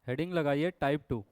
Heading लगाइए type 2।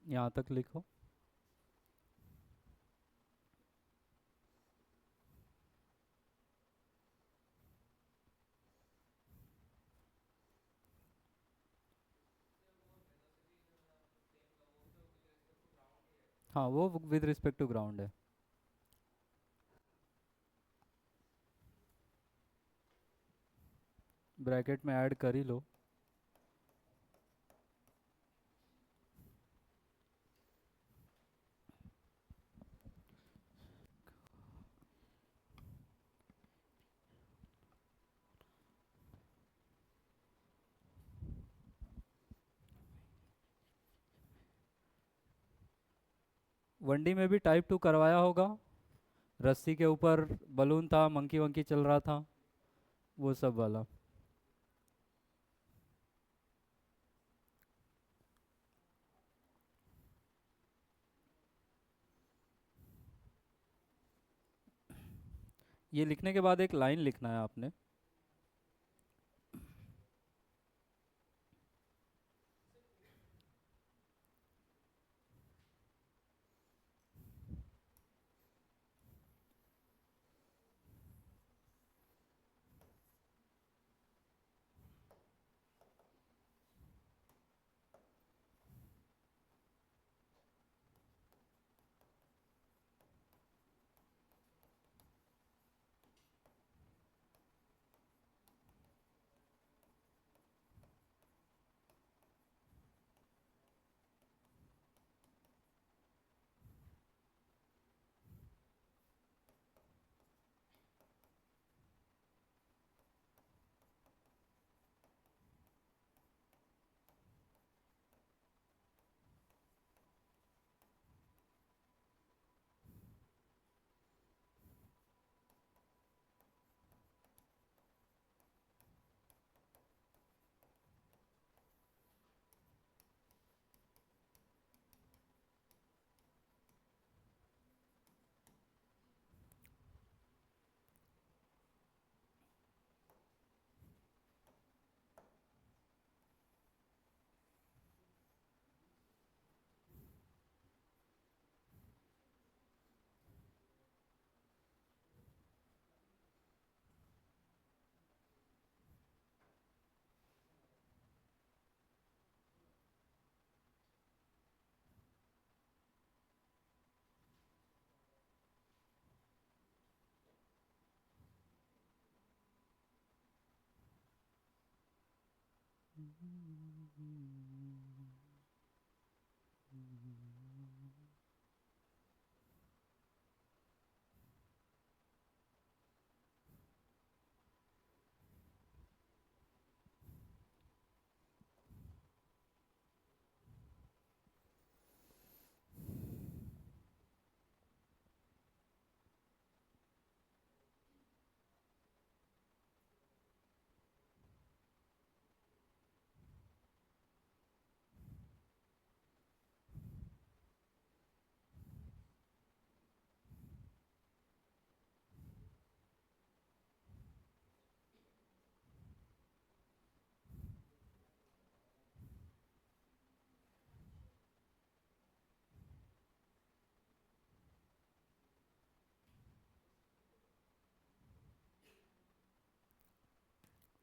यहाँ तक लिखो। हाँ, वो विद रिस्पेक्ट टू ग्राउंड है। ब्रैकेट में ऐड कर ही लो। 1D में भी टाइप 2 करवाया होगा। रस्सी के ऊपर बलून था, मंकी वंकी चल रहा था, वो सब वाला। ये लिखने के बाद एक लाइन लिखना है आपने।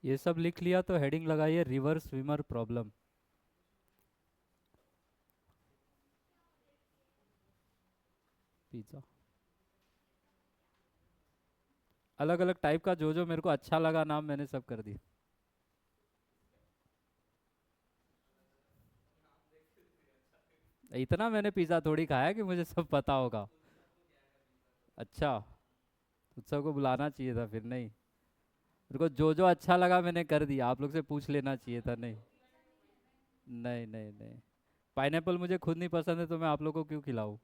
ये सब लिख लिया तो हेडिंग लगाइए रिवर स्विमर प्रॉब्लम। पिज्ज़ा अलग अलग टाइप का, जो जो मेरे को अच्छा लगा नाम मैंने सब कर दिया। इतना मैंने पिज़्ज़ा थोड़ी खाया कि मुझे सब पता होगा। अच्छा, उत्सव को बुलाना चाहिए था फिर। नहीं, मेरे को जो जो अच्छा लगा मैंने कर दिया, आप लोग से पूछ लेना चाहिए था। नहीं नहीं नहीं नहीं, पाइनएप्पल मुझे खुद नहीं पसंद है तो मैं आप लोग को क्यों खिलाऊं।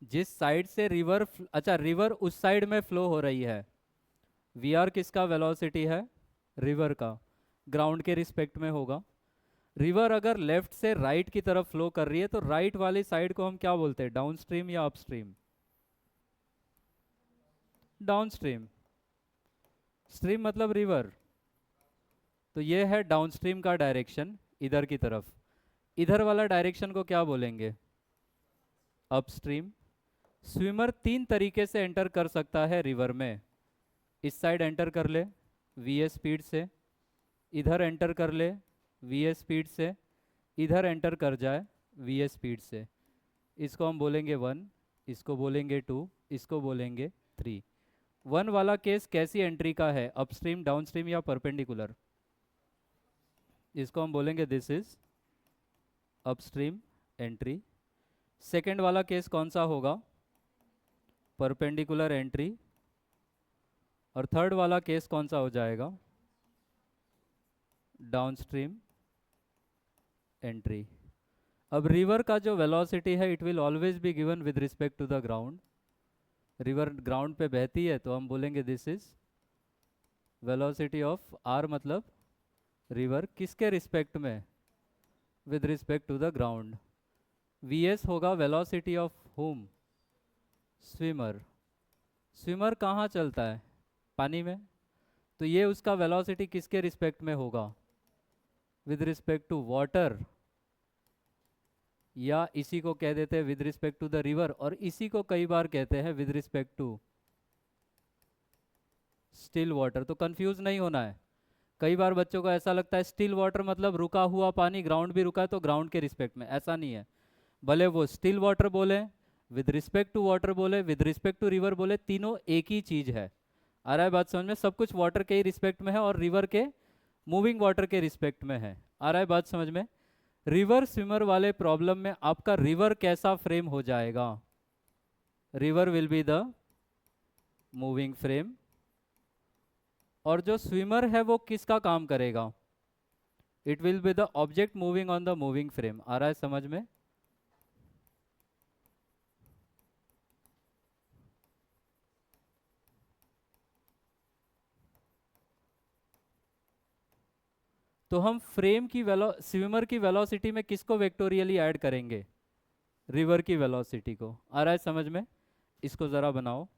जिस साइड से रिवर, अच्छा रिवर उस साइड में फ्लो हो रही है। वी आर किसका वेलोसिटी है? रिवर का। ग्राउंड के रिस्पेक्ट में होगा। रिवर अगर लेफ्ट से राइट की तरफ फ्लो कर रही है तो राइट वाली साइड को हम क्या बोलते हैं, डाउन स्ट्रीम या up stream? Down stream. Stream मतलब रिवर। तो ये है डाउन स्ट्रीम का डायरेक्शन, इधर की तरफ। इधर वाला डायरेक्शन को क्या बोलेंगे? Up stream. स्विमर तीन तरीके से एंटर कर सकता है रिवर में। इस साइड एंटर कर ले वी ए स्पीड से, इधर एंटर कर ले वी ए स्पीड से, इधर एंटर कर जाए वी ए स्पीड से। इसको हम बोलेंगे वन, इसको बोलेंगे टू, इसको बोलेंगे थ्री। वन वाला केस कैसी एंट्री का है, अपस्ट्रीम डाउनस्ट्रीम या परपेंडिकुलर? इसको हम बोलेंगे this is upstream entry. Second वाला केस कौन सा होगा? Perpendicular entry. और थर्ड वाला केस कौन सा हो जाएगा? Downstream entry. अब रिवर का जो वेलोसिटी है it will always be given with respect to the ground. River ground पे बहती है तो हम बोलेंगे this is velocity of R, मतलब रिवर किसके रिस्पेक्ट में? With respect to the ground. V S होगा velocity of whom? Swimmer. Swimmer कहाँ चलता है? पानी में। तो ये उसका वेलोसिटी किसके रिस्पेक्ट में होगा? विद रिस्पेक्ट टू वाटर, या इसी को कह देते हैं with respect to the river, और इसी को कई बार कहते हैं with respect to still water. तो कंफ्यूज नहीं होना है। कई बार बच्चों को ऐसा लगता है स्टिल वाटर मतलब रुका हुआ पानी, ग्राउंड भी रुका है तो ग्राउंड के रिस्पेक्ट में। ऐसा नहीं है। भले वो स्टिल वाटर बोले, विद रिस्पेक्ट टू वाटर बोले, विद रिस्पेक्ट टू रिवर बोले, तीनों एक ही चीज है। आ रहा है बात समझ में? सब कुछ वाटर के ही रिस्पेक्ट में है और रिवर के, मूविंग वाटर के रिस्पेक्ट में है। आ रहा है बात समझ में? रिवर स्विमर वाले प्रॉब्लम में आपका रिवर कैसा फ्रेम हो जाएगा? River will be the moving frame. और जो स्विमर है वो किसका काम करेगा? It will be the object moving on the moving frame. आ रहा है समझ में? तो हम फ्रेम की वेलो स्विमर की वेलोसिटी में किसको वेक्टोरियली ऐड करेंगे? रिवर की वेलोसिटी को। आ रहा है समझ में? इसको जरा बनाओ।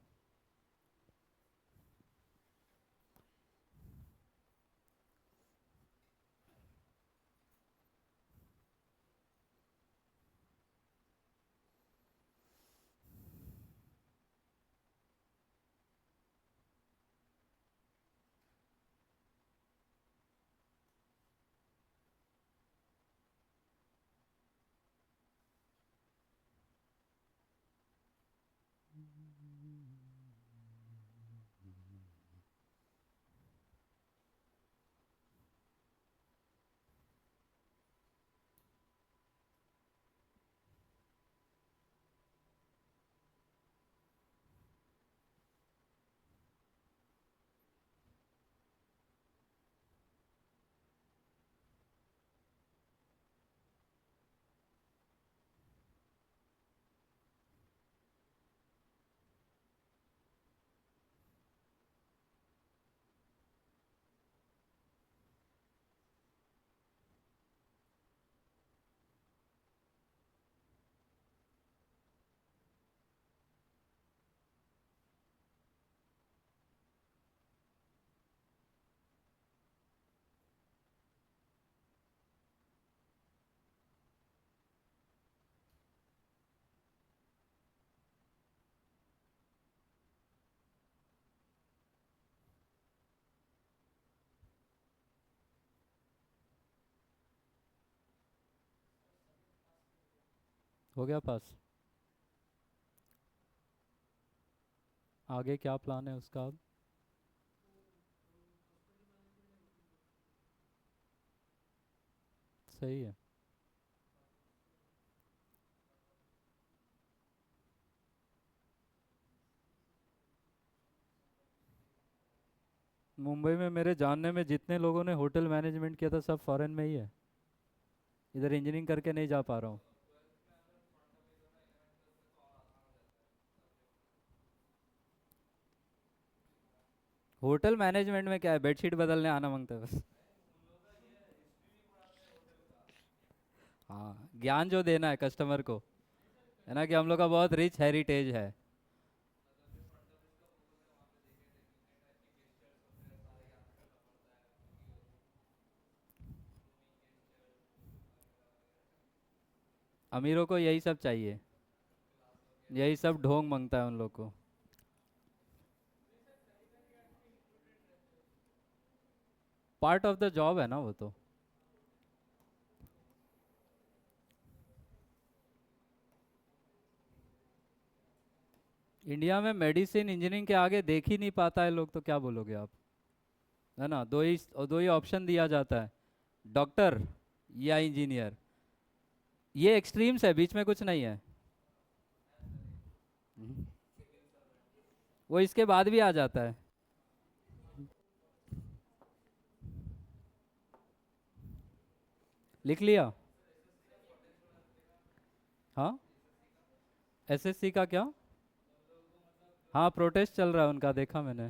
हो गया पास। आगे क्या प्लान है उसका अब? सही है। मुंबई में मेरे जानने में जितने लोगों ने होटल मैनेजमेंट किया था सब फॉरेन में ही है। इधर इंजीनियरिंग करके नहीं जा पा रहा हूँ। होटल मैनेजमेंट में क्या है, बेडशीट बदलने आना मांगता है बस। हाँ, ज्ञान जो देना है कस्टमर को, है ना, कि हम लोग का बहुत रिच हेरिटेज है। अमीरों को यही सब चाहिए, यही सब ढोंग मांगता है उन लोग को। पार्ट ऑफ द जॉब है ना वो तो। इंडिया में मेडिसिन इंजीनियरिंग के आगे देख ही नहीं पाता है लोग, तो क्या बोलोगे आप? है ना, दो ही ऑप्शन दिया जाता है, डॉक्टर या इंजीनियर। ये एक्सट्रीम्स है, बीच में कुछ नहीं है। हम्म। वो इसके बाद भी आ जाता है। लिख लिया। हाँ, एसएससी का क्या? हाँ, प्रोटेस्ट चल रहा है उनका, देखा मैंने।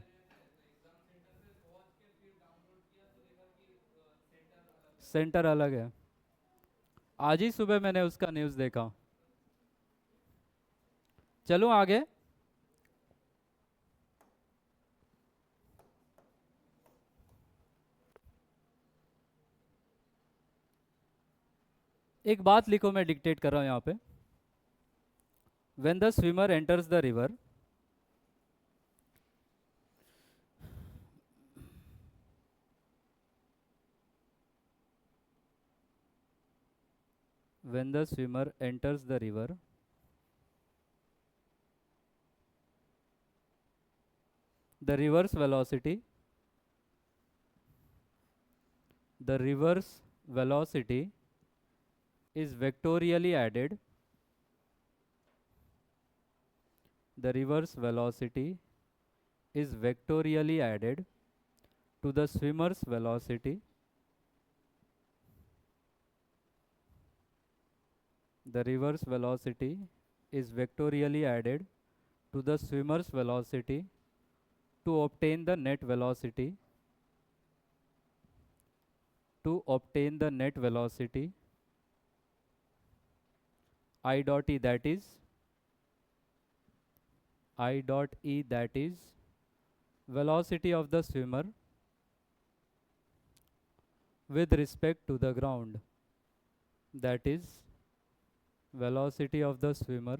सेंटर अलग है। आज ही सुबह मैंने उसका न्यूज़ देखा। चलो आगे। एक बात लिखो, मैं डिक्टेट कर रहा हूँ यहाँ पे। When the swimmer enters the river, when the swimmer enters the river, the river's velocity, the river's velocity is vectorially added. The river's velocity is vectorially added to the swimmer's velocity. The river's velocity is vectorially added to the swimmer's velocity to obtain the net velocity. To obtain the net velocity, I dot E, that is velocity of the swimmer with respect to the ground. That is velocity of the swimmer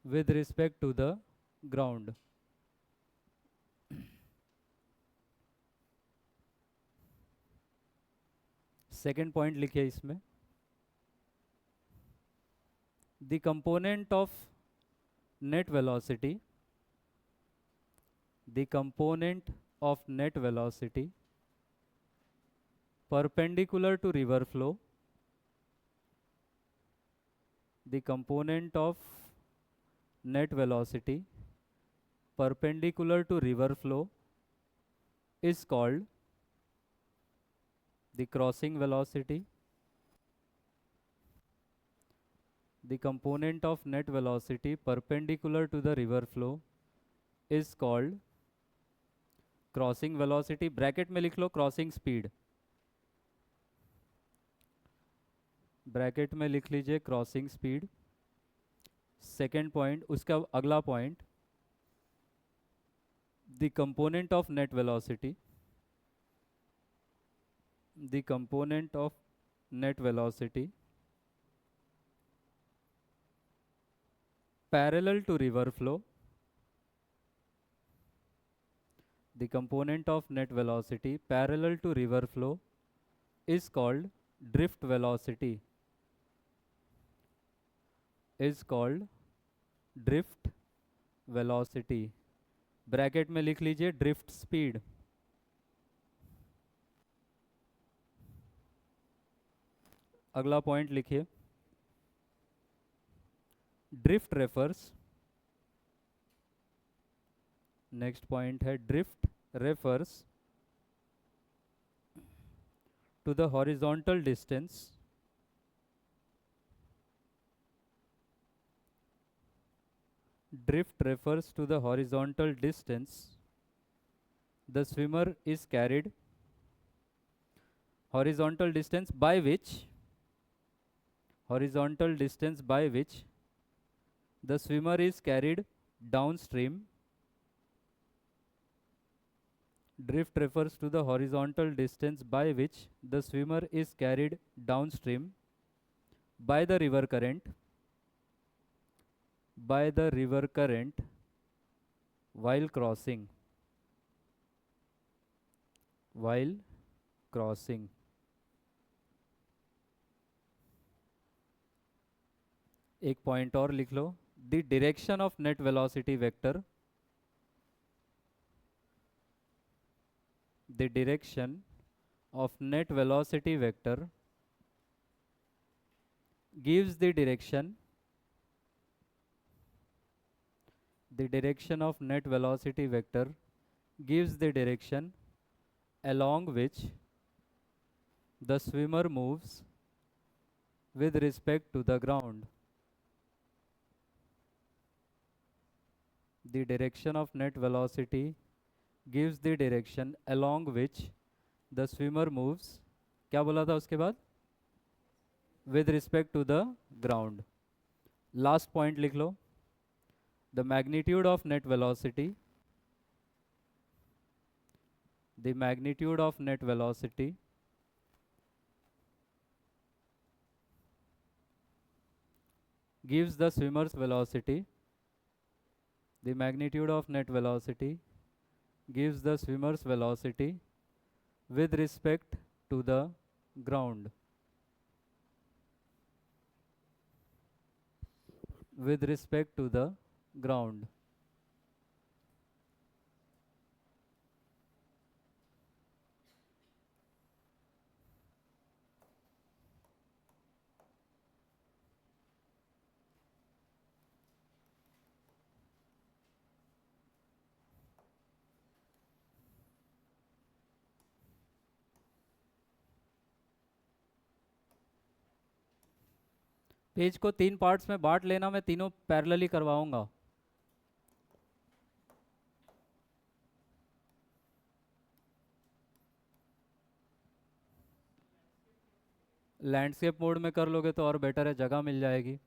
with respect to the ground. Second point लिखिए इसमें, the component of net velocity, the component of net velocity perpendicular to river flow, the component of net velocity perpendicular to river flow is called the crossing velocity. The component of net velocity perpendicular to the river flow is called crossing velocity, bracket में लिख लो crossing speed, bracket में लिख लीजिए crossing speed. Second point, उसका अगला point, the component of net velocity, the component of net velocity parallel to river flow, the component of net velocity parallel to river flow is called drift velocity. Is called drift velocity. Bracket में लिख लीजिए drift speed. अगला point लिखिए, drift refers, next point है drift refers to the horizontal distance drift refers to the horizontal distance the swimmer is carried, horizontal distance by which, horizontal distance by which the swimmer is carried downstream. Drift refers to the horizontal distance by which the swimmer is carried downstream by the river current, by the river current while crossing, while crossing. एक point और लिख लो, the direction of net velocity vector, the direction of net velocity vector gives the direction of net velocity vector gives the direction along which the swimmer moves with respect to the ground. The direction of net velocity gives the direction along which the swimmer moves, क्या बोला था उसके बाद, with respect to the ground. Last point लिख लो, the magnitude of net velocity, the magnitude of net velocity gives the swimmer's velocity, the magnitude of net velocity gives the swimmer's velocity with respect to the ground, with respect to the ground. Page को 3 parts में बांट लेना, मैं तीनों parallelly करवाऊंगा। Landscape mode में कर लोगे तो और बेटर है, जगह मिल जाएगी।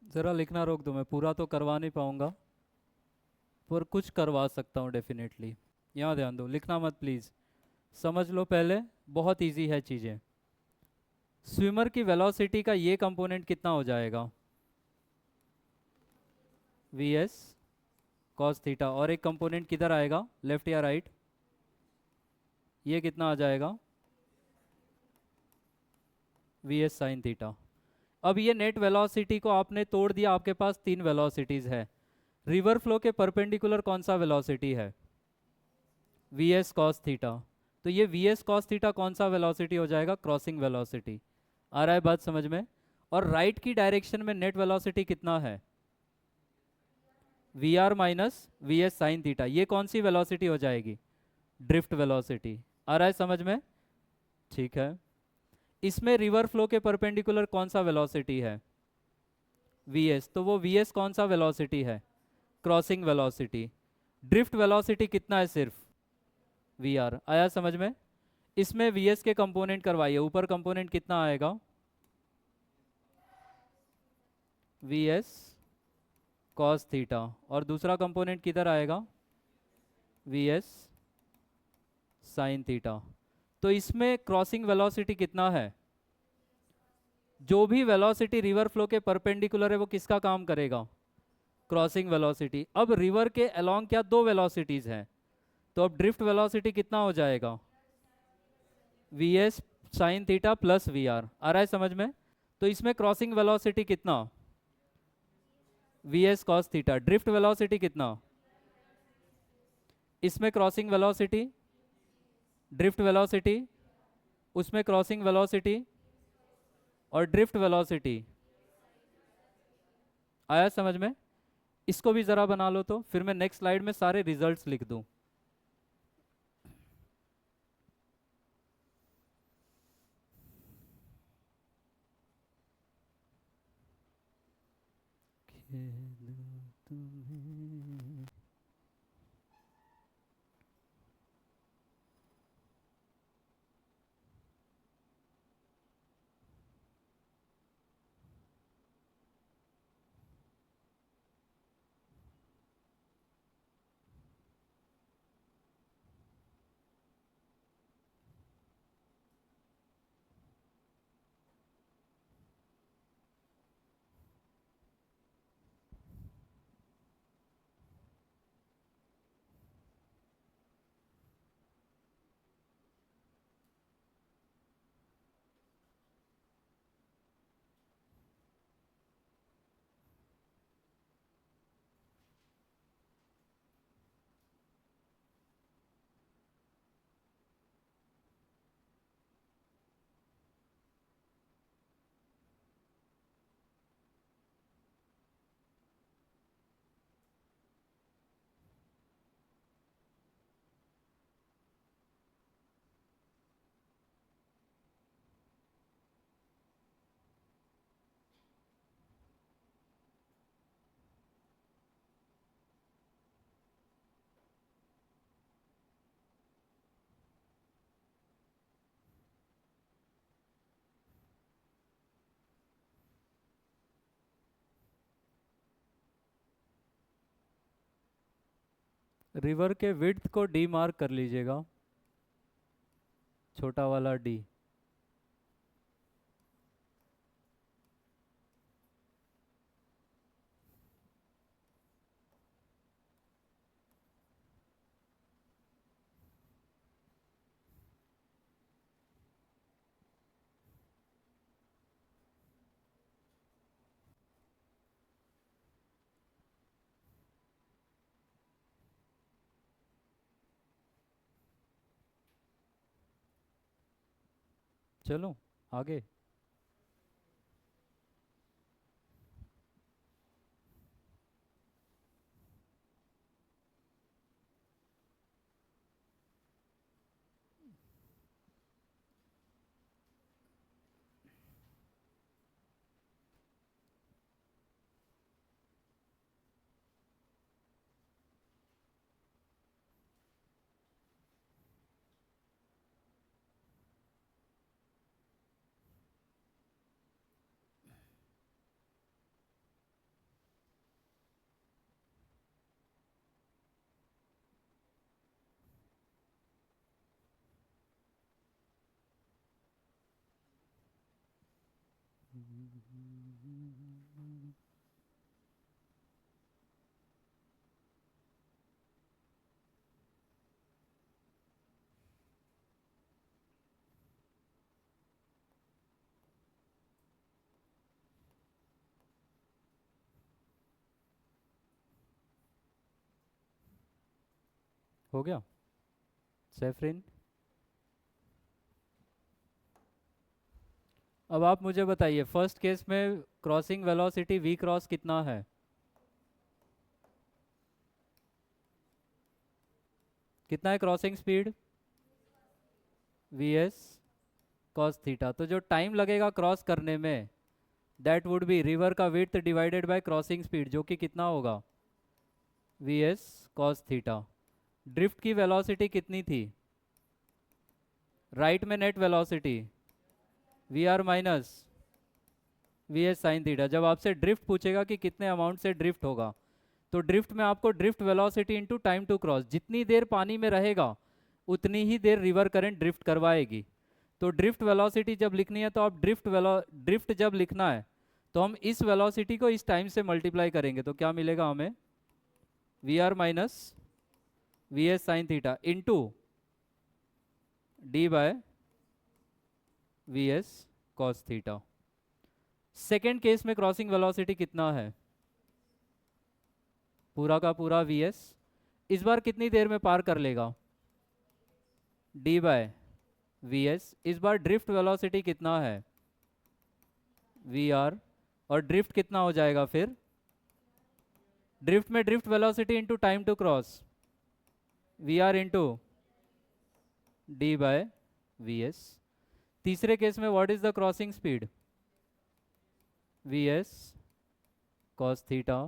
ज़रा लिखना रोक दो, मैं पूरा तो करवा नहीं पाऊँगा पर कुछ करवा सकता हूँ डेफिनेटली। यहाँ ध्यान दो, लिखना मत प्लीज़, समझ लो पहले। बहुत इजी है चीज़ें। स्विमर की वेलोसिटी का ये कंपोनेंट कितना हो जाएगा? V S cos theta. और एक कंपोनेंट किधर आएगा, लेफ्ट या राइट? ये कितना आ जाएगा? V S sine theta. अब ये नेट वेलोसिटी को आपने तोड़ दिया, आपके पास तीन वेलोसिटीज है। रिवर फ्लो के परपेंडिकुलर कौन सा वेलोसिटी है? V S cos theta. तो ये वी एस कॉस थीटा कौन सा वेलोसिटी हो जाएगा? Crossing velocity. आ रहा है बात समझ में? और राइट की डायरेक्शन में नेट वेलोसिटी कितना है? V r minus v S sine theta. ये कौन सी वेलोसिटी हो जाएगी? Drift velocity. आ रहा है समझ में? ठीक है। इसमें रिवर फ्लो के परपेंडिकुलर कौन सा वेलोसिटी है? V S. तो वो वी एस कौन सा वेलोसिटी है? Crossing velocity. ड्रिफ्ट वेलोसिटी कितना है? सिर्फ वी आर। आया समझ में? इसमें वी एस के कंपोनेंट करवाइए। ऊपर कंपोनेंट कितना आएगा? V S cos theta. और दूसरा कंपोनेंट किधर आएगा? V S sine theta. तो इसमें क्रॉसिंग वेलोसिटी कितना है? जो भी वेलोसिटी रिवर फ्लो के परपेंडिकुलर है वो किसका काम करेगा? Crossing velocity. अब रिवर के अलोंग क्या दो वेलोसिटीज हैं, तो अब ड्रिफ्ट वेलोसिटी कितना हो जाएगा? V S sine theta plus V R. आ रहा है समझ में? तो इसमें क्रॉसिंग वेलोसिटी कितना? V S cos theta. Drift velocity कितना? इसमें क्रॉसिंग वेलोसिटी, ड्रिफ्ट वेलोसिटी, उसमें क्रॉसिंग वेलोसिटी और ड्रिफ्ट वेलोसिटी। आया समझ में? इसको भी ज़रा बना लो तो फिर मैं नेक्स्ट स्लाइड में सारे रिजल्ट्स लिख दूं। रिवर के विड्थ को डी मार्क कर लीजिएगा, छोटा वाला डी। चलो आगे। हो गया सैफरिन। अब आप मुझे बताइए फर्स्ट केस में क्रॉसिंग वेलोसिटी वी क्रॉस कितना है? कितना है crossing speed? V S cos theta. तो जो टाइम लगेगा क्रॉस करने में दैट वुड बी रिवर का width divided by crossing speed, जो कि कितना होगा? V S cos theta. Drift की वेलोसिटी कितनी थी? राइट में net velocity v r minus v S sine theta. जब आपसे ड्रिफ्ट पूछेगा कि कितने अमाउंट से ड्रिफ्ट होगा, तो ड्रिफ्ट में आपको drift velocity into time to cross, जितनी देर पानी में रहेगा उतनी ही देर रिवर करंट ड्रिफ्ट करवाएगी। तो ड्रिफ्ट वेलोसिटी जब लिखनी है तो आप ड्रिफ्ट जब लिखना है तो हम इस वेलोसिटी को इस टाइम से मल्टीप्लाई करेंगे, तो क्या मिलेगा हमें? V r minus v S sine theta into d by v S cos theta. Second case में क्रॉसिंग वेलोसिटी कितना है? पूरा का पूरा वी एस। इस बार कितनी देर में पार कर लेगा? D by v s. इस बार ड्रिफ्ट वेलोसिटी कितना है? V are. और ड्रिफ्ट कितना हो जाएगा फिर? ड्रिफ्ट में drift velocity into time to cross v r into d by v s. तीसरे केस में what is the crossing speed? V S cos theta.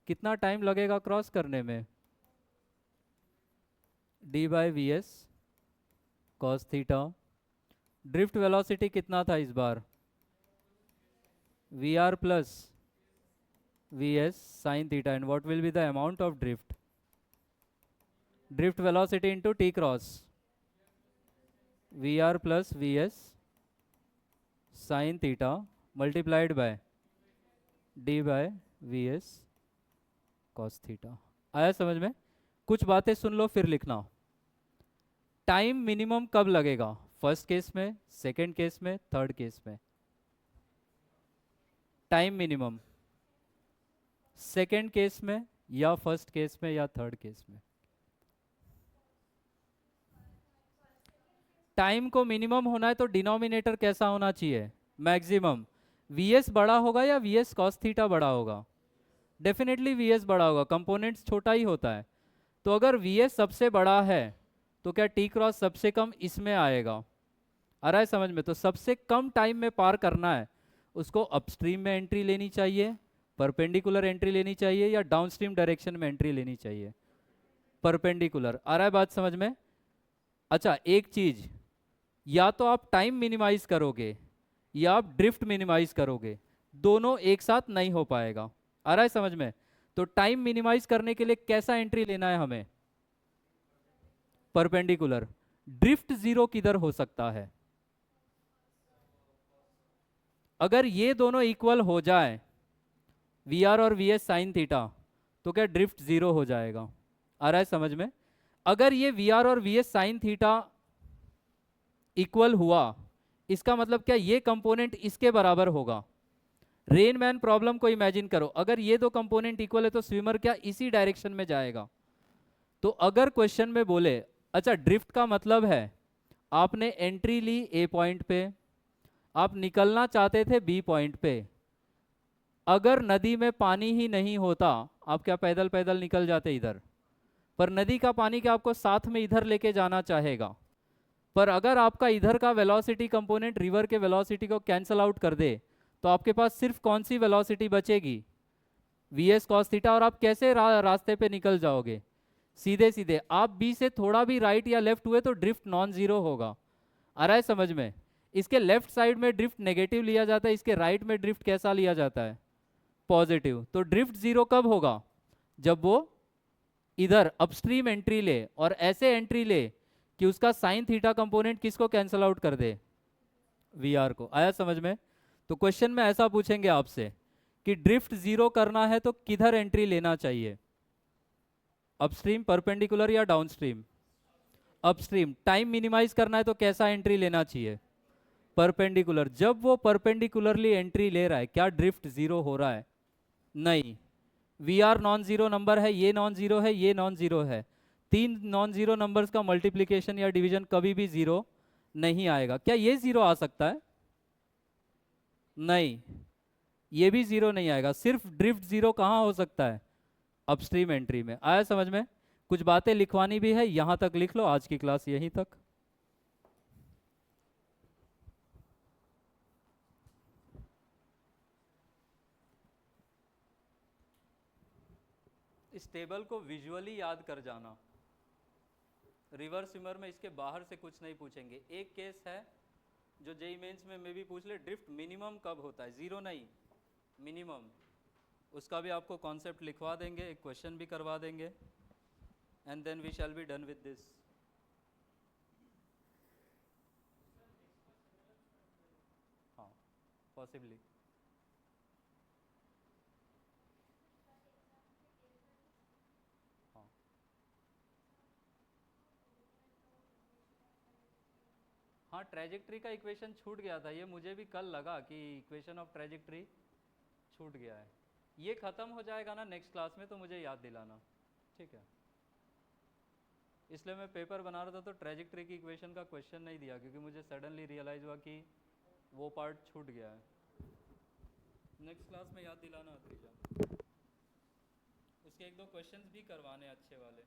कितना टाइम लगेगा क्रॉस करने में? D by v S cos theta. Drift velocity कितना था इस बार? V r plus v S sine theta. And what will be the amount of drift? Drift velocity into t cross v r plus v S sine theta multiplied by d by v S cos theta. आया समझ में? कुछ बातें सुन लो फिर लिखना। Time minimum कब लगेगा? First case में, सेकेंड केस में, थर्ड केस में। टाइम मिनिमम सेकेंड केस में या फर्स्ट केस में या थर्ड केस में? टाइम को मिनिमम होना है तो डिनोमिनेटर कैसा होना चाहिए? मैक्सिमम। वीएस बड़ा होगा या वीएस कॉस थीटा बड़ा होगा? डेफिनेटली वीएस बड़ा होगा, कंपोनेंट्स छोटा ही होता है। तो अगर वीएस सबसे बड़ा है तो क्या टी क्रॉस सबसे कम इसमें आएगा? आ रहा है समझ में? तो सबसे कम टाइम में पार करना है उसको अपस्ट्रीम में एंट्री लेनी चाहिए, परपेंडिकुलर एंट्री लेनी चाहिए, या डाउनस्ट्रीम डायरेक्शन में एंट्री लेनी चाहिए? परपेंडिकुलर। आ रहा है बात समझ में? अच्छा एक चीज, या तो आप टाइम मिनिमाइज करोगे या आप ड्रिफ्ट मिनिमाइज करोगे, दोनों एक साथ नहीं हो पाएगा। आ रहा है समझ में? तो टाइम मिनिमाइज करने के लिए कैसा एंट्री लेना है हमें? परपेंडिकुलर। ड्रिफ्ट जीरो किधर हो सकता है? अगर ये दोनों इक्वल हो जाए वी आर और वी एस साइन थीटा, तो क्या ड्रिफ्ट जीरो हो जाएगा? आ रहा है समझ में? अगर ये वी आर और V S sine theta equal हुआ, इसका मतलब क्या ये कंपोनेंट इसके बराबर होगा? रेनमैन प्रॉब्लम को इमेजिन करो, अगर ये दो कंपोनेंट इक्वल है तो स्विमर क्या इसी डायरेक्शन में जाएगा? तो अगर क्वेश्चन में बोले, अच्छा ड्रिफ्ट का मतलब है आपने एंट्री ली ए पॉइंट पे, आप निकलना चाहते थे बी पॉइंट पे, अगर नदी में पानी ही नहीं होता आप क्या पैदल पैदल निकल जाते इधर? पर नदी का पानी क्या आपको साथ में इधर लेके जाना चाहेगा? पर अगर आपका इधर का वेलोसिटी कंपोनेंट रिवर के वेलोसिटी को कैंसल आउट कर दे तो आपके पास सिर्फ कौन सी वेलोसिटी बचेगी? V S cos theta. और आप कैसे रास्ते पे निकल जाओगे? सीधे सीधे। आप बी से थोड़ा भी राइट या लेफ्ट हुए तो ड्रिफ्ट नॉन जीरो होगा। आ रहा है समझ में? इसके लेफ्ट साइड में ड्रिफ्ट नेगेटिव लिया जाता है, इसके राइट में ड्रिफ्ट कैसा लिया जाता है? पॉजिटिव। तो ड्रिफ्ट जीरो कब होगा? जब वो इधर अपस्ट्रीम एंट्री ले और ऐसे एंट्री ले कि उसका साइन थीटा कंपोनेंट किसको कैंसल आउट कर दे? वी आर को। आया समझ में? तो क्वेश्चन में ऐसा पूछेंगे आपसे कि ड्रिफ्ट जीरो करना है तो किधर एंट्री लेना चाहिए, अपस्ट्रीम, परपेंडिकुलर या डाउनस्ट्रीम? अपस्ट्रीम। टाइम मिनिमाइज करना है तो कैसा एंट्री लेना चाहिए, परपेंडिकुलर। जब वो परपेंडिकुलरली एंट्री ले रहा है, क्या ड्रिफ्ट जीरो हो रहा है? नहीं। V r non zero number है, ये नॉन जीरो है, ये नॉन जीरो है। तीन नॉन जीरो नंबर्स का मल्टीप्लीकेशन या डिवीजन कभी भी जीरो नहीं आएगा। क्या ये जीरो आ सकता है? नहीं, ये भी जीरो नहीं आएगा। सिर्फ ड्रिफ्ट जीरो कहाँ हो सकता है? अपस्ट्रीम एंट्री में। आया समझ में? कुछ बातें लिखवानी भी है, यहां तक लिख लो, आज की क्लास यहीं तक। इस टेबल को विजुअली याद कर जाना। रिवर्स स्विमर में इसके बाहर से कुछ नहीं पूछेंगे। एक केस है जो जेई मेंस में भी पूछ ले, ड्रिफ्ट मिनिमम कब होता है, जीरो नहीं, मिनिमम। उसका भी आपको कॉन्सेप्ट लिखवा देंगे, एक क्वेश्चन भी करवा देंगे, and then we shall be done with this. हाँ, पॉसिबली। हाँ, हाँ, ट्रेजेक्ट्री का इक्वेशन छूट गया था, ये मुझे भी कल लगा कि इक्वेशन ऑफ ट्रेजेक्ट्री छूट गया है। ये ख़त्म हो जाएगा ना नेक्स्ट क्लास में, तो मुझे याद दिलाना, ठीक है? इसलिए मैं पेपर बना रहा था तो ट्रेजेक्ट्री की इक्वेशन का क्वेश्चन नहीं दिया, क्योंकि मुझे सडनली रियलाइज़ हुआ कि वो पार्ट छूट गया है। नेक्स्ट क्लास में याद दिलाना अत्रिजा। उसके एक दो क्वेश्चंस भी करवाने अच्छे वाले।